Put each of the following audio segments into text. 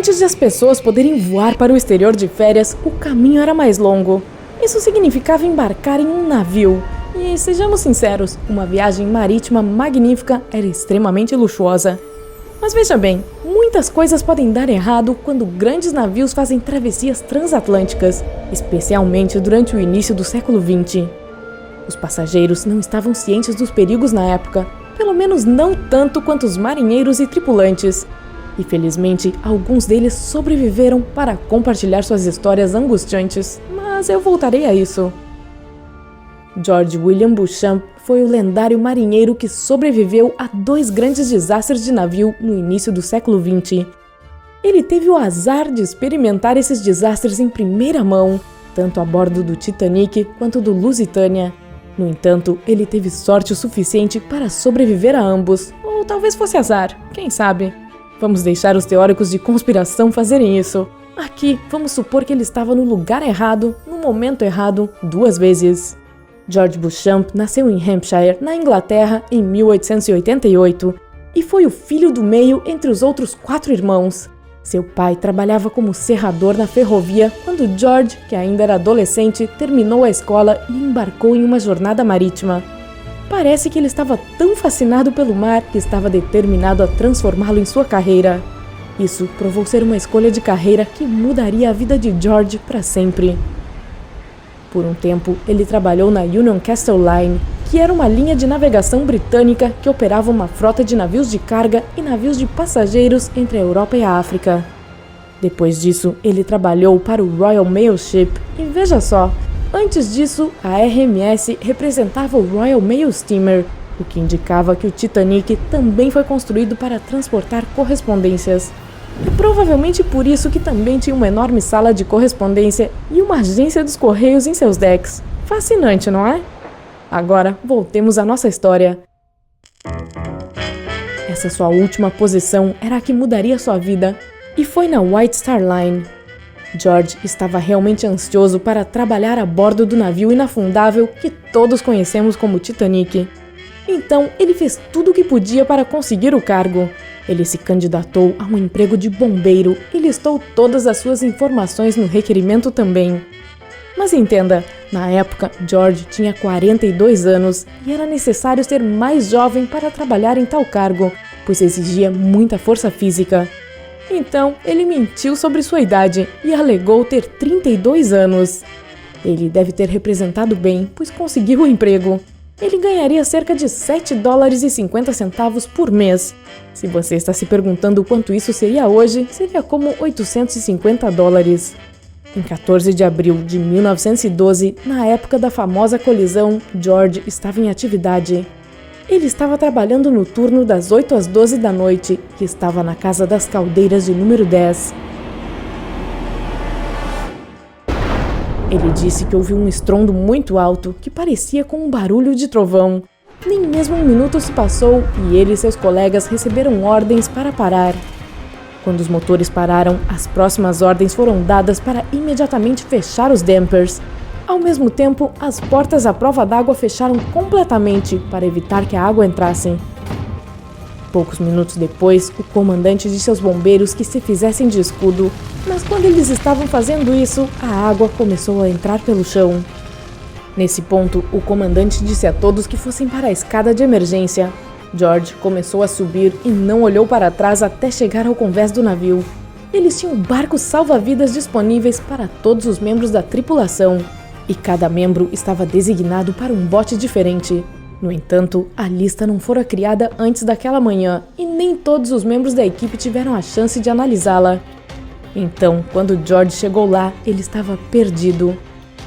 Antes de as pessoas poderem voar para o exterior de férias, o caminho era mais longo. Isso significava embarcar em um navio. E, sejamos sinceros, uma viagem marítima magnífica era extremamente luxuosa. Mas veja bem, muitas coisas podem dar errado quando grandes navios fazem travessias transatlânticas, especialmente durante o início do século XX. Os passageiros não estavam cientes dos perigos na época, pelo menos não tanto quanto os marinheiros e tripulantes. E felizmente, alguns deles sobreviveram para compartilhar suas histórias angustiantes, mas eu voltarei a isso. George William Beauchamp foi o lendário marinheiro que sobreviveu a 2 grandes desastres de navio no início do século XX. Ele teve o azar de experimentar esses desastres em primeira mão, tanto a bordo do Titanic quanto do Lusitânia. No entanto, ele teve sorte o suficiente para sobreviver a ambos, ou talvez fosse azar, quem sabe? Vamos deixar os teóricos de conspiração fazerem isso. Aqui, vamos supor que ele estava no lugar errado, no momento errado, 2 vezes. George Beauchamp nasceu em Hampshire, na Inglaterra, em 1888, e foi o filho do meio entre os outros 4 irmãos. Seu pai trabalhava como serrador na ferrovia quando George, que ainda era adolescente, terminou a escola e embarcou em uma jornada marítima. Parece que ele estava tão fascinado pelo mar que estava determinado a transformá-lo em sua carreira. Isso provou ser uma escolha de carreira que mudaria a vida de George para sempre. Por um tempo, ele trabalhou na Union Castle Line, que era uma linha de navegação britânica que operava uma frota de navios de carga e navios de passageiros entre a Europa e a África. Depois disso, ele trabalhou para o Royal Mail Ship, e veja só, antes disso, a RMS representava o Royal Mail Steamer, o que indicava que o Titanic também foi construído para transportar correspondências. E provavelmente por isso que também tinha uma enorme sala de correspondência e uma agência dos correios em seus decks. Fascinante, não é? Agora, voltemos à nossa história. Essa sua última posição era a que mudaria sua vida, e foi na White Star Line. George estava realmente ansioso para trabalhar a bordo do navio inafundável que todos conhecemos como Titanic. Então, ele fez tudo o que podia para conseguir o cargo. Ele se candidatou a um emprego de bombeiro e listou todas as suas informações no requerimento também. Mas entenda, na época, George tinha 42 anos e era necessário ser mais jovem para trabalhar em tal cargo, pois exigia muita força física. Então, ele mentiu sobre sua idade e alegou ter 32 anos. Ele deve ter representado bem, pois conseguiu o emprego. Ele ganharia cerca de $7,50 por mês. Se você está se perguntando quanto isso seria hoje, seria como $850. Em 14 de abril de 1912, na época da famosa colisão, George estava em atividade. Ele estava trabalhando no turno das 8 às 12 da noite e estava na Casa das Caldeiras de número 10. Ele disse que ouviu um estrondo muito alto, que parecia com um barulho de trovão. Nem mesmo um minuto se passou e ele e seus colegas receberam ordens para parar. Quando os motores pararam, as próximas ordens foram dadas para imediatamente fechar os dampers. Ao mesmo tempo, as portas à prova d'água fecharam completamente para evitar que a água entrasse. Poucos minutos depois, o comandante disse aos bombeiros que se fizessem de escudo, mas quando eles estavam fazendo isso, a água começou a entrar pelo chão. Nesse ponto, o comandante disse a todos que fossem para a escada de emergência. George começou a subir e não olhou para trás até chegar ao convés do navio. Eles tinham barcos salva-vidas disponíveis para todos os membros da tripulação, e cada membro estava designado para um bote diferente. No entanto, a lista não fora criada antes daquela manhã e nem todos os membros da equipe tiveram a chance de analisá-la. Então, quando George chegou lá, ele estava perdido.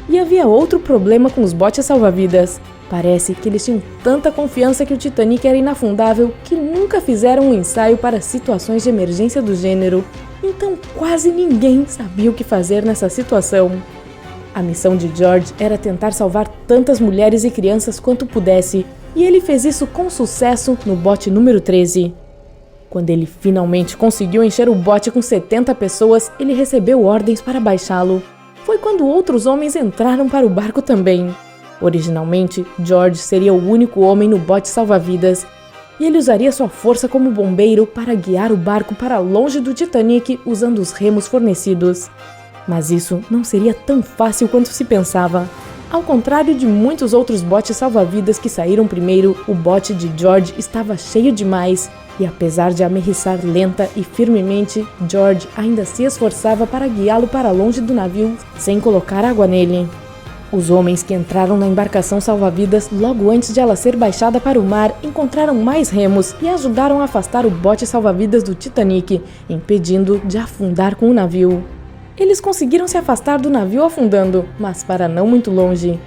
E havia outro problema com os botes salva-vidas. Parece que eles tinham tanta confiança que o Titanic era inafundável que nunca fizeram um ensaio para situações de emergência do gênero. Então, quase ninguém sabia o que fazer nessa situação. A missão de George era tentar salvar tantas mulheres e crianças quanto pudesse, e ele fez isso com sucesso no bote número 13. Quando ele finalmente conseguiu encher o bote com 70 pessoas, ele recebeu ordens para baixá-lo. Foi quando outros homens entraram para o barco também. Originalmente, George seria o único homem no bote salva-vidas, e ele usaria sua força como bombeiro para guiar o barco para longe do Titanic usando os remos fornecidos. Mas isso não seria tão fácil quanto se pensava. Ao contrário de muitos outros botes salva-vidas que saíram primeiro, o bote de George estava cheio demais, e apesar de amerrissar lenta e firmemente, George ainda se esforçava para guiá-lo para longe do navio sem colocar água nele. Os homens que entraram na embarcação salva-vidas logo antes de ela ser baixada para o mar encontraram mais remos e ajudaram a afastar o bote salva-vidas do Titanic, impedindo de afundar com o navio. Eles conseguiram se afastar do navio afundando, mas para não muito longe.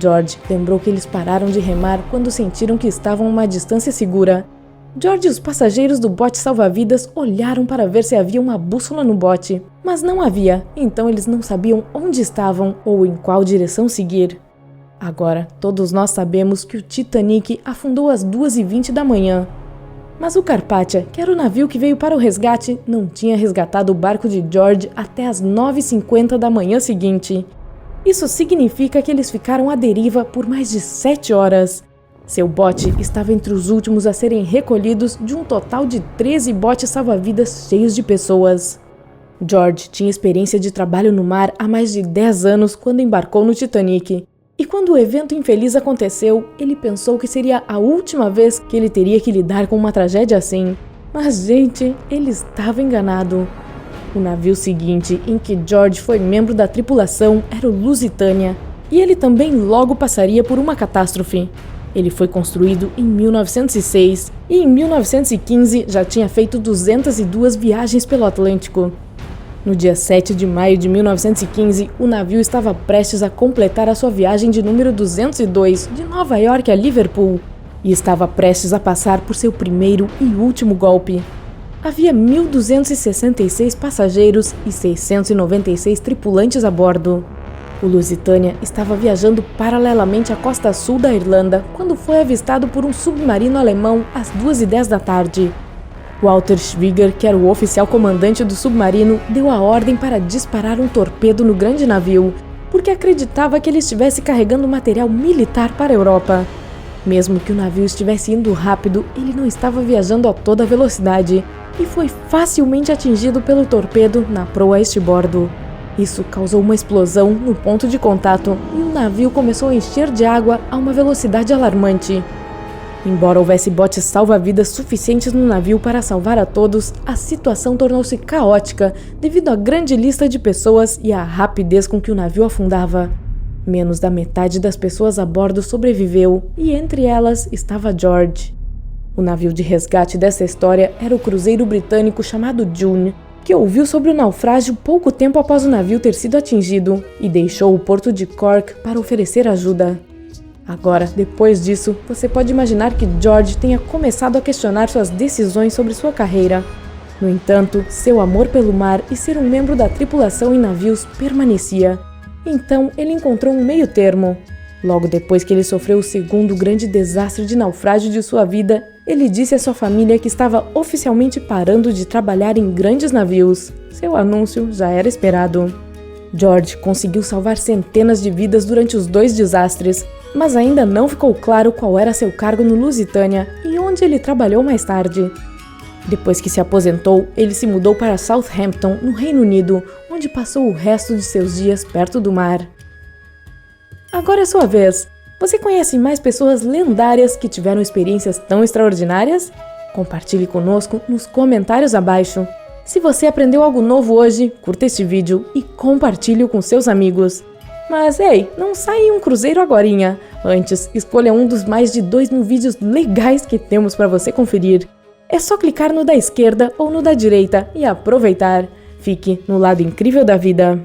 George lembrou que eles pararam de remar quando sentiram que estavam a uma distância segura. George e os passageiros do bote salva-vidas olharam para ver se havia uma bússola no bote, mas não havia, então eles não sabiam onde estavam ou em qual direção seguir. Agora, todos nós sabemos que o Titanic afundou às 2h20 da manhã. Mas o Carpathia, que era o navio que veio para o resgate, não tinha resgatado o barco de George até às 9h50 da manhã seguinte. Isso significa que eles ficaram à deriva por mais de 7 horas. Seu bote estava entre os últimos a serem recolhidos de um total de 13 botes salva-vidas cheios de pessoas. George tinha experiência de trabalho no mar há mais de 10 anos quando embarcou no Titanic. E quando o evento infeliz aconteceu, ele pensou que seria a última vez que ele teria que lidar com uma tragédia assim. Mas, gente, ele estava enganado. O navio seguinte em que George foi membro da tripulação era o Lusitania, e ele também logo passaria por uma catástrofe. Ele foi construído em 1906 e em 1915 já tinha feito 202 viagens pelo Atlântico. No dia 7 de maio de 1915, o navio estava prestes a completar a sua viagem de número 202 de Nova York a Liverpool e estava prestes a passar por seu primeiro e último golpe. Havia 1.266 passageiros e 696 tripulantes a bordo. O Lusitania estava viajando paralelamente à costa sul da Irlanda quando foi avistado por um submarino alemão às 2h10 da tarde. Walter Schwieger, que era o oficial comandante do submarino, deu a ordem para disparar um torpedo no grande navio, porque acreditava que ele estivesse carregando material militar para a Europa. Mesmo que o navio estivesse indo rápido, ele não estava viajando a toda velocidade, e foi facilmente atingido pelo torpedo na proa a este bordo. Isso causou uma explosão no ponto de contato e o navio começou a encher de água a uma velocidade alarmante. Embora houvesse botes salva-vidas suficientes no navio para salvar a todos, a situação tornou-se caótica devido à grande lista de pessoas e à rapidez com que o navio afundava. Menos da metade das pessoas a bordo sobreviveu e entre elas estava George. O navio de resgate dessa história era o cruzeiro britânico chamado June, que ouviu sobre o naufrágio pouco tempo após o navio ter sido atingido e deixou o porto de Cork para oferecer ajuda. Agora, depois disso, você pode imaginar que George tenha começado a questionar suas decisões sobre sua carreira. No entanto, seu amor pelo mar e ser um membro da tripulação em navios permanecia. Então, ele encontrou um meio termo. Logo depois que ele sofreu o segundo grande desastre de naufrágio de sua vida, ele disse à sua família que estava oficialmente parando de trabalhar em grandes navios. Seu anúncio já era esperado. George conseguiu salvar centenas de vidas durante os 2 desastres, mas ainda não ficou claro qual era seu cargo no Lusitania e onde ele trabalhou mais tarde. Depois que se aposentou, ele se mudou para Southampton, no Reino Unido, onde passou o resto de seus dias perto do mar. Agora é sua vez. Você conhece mais pessoas lendárias que tiveram experiências tão extraordinárias? Compartilhe conosco nos comentários abaixo. Se você aprendeu algo novo hoje, curta este vídeo e compartilhe-o com seus amigos. Mas ei, não sai em um cruzeiro agorinha. Antes, escolha um dos mais de 2.000 vídeos legais que temos para você conferir. É só clicar no da esquerda ou no da direita e aproveitar. Fique no lado incrível da vida.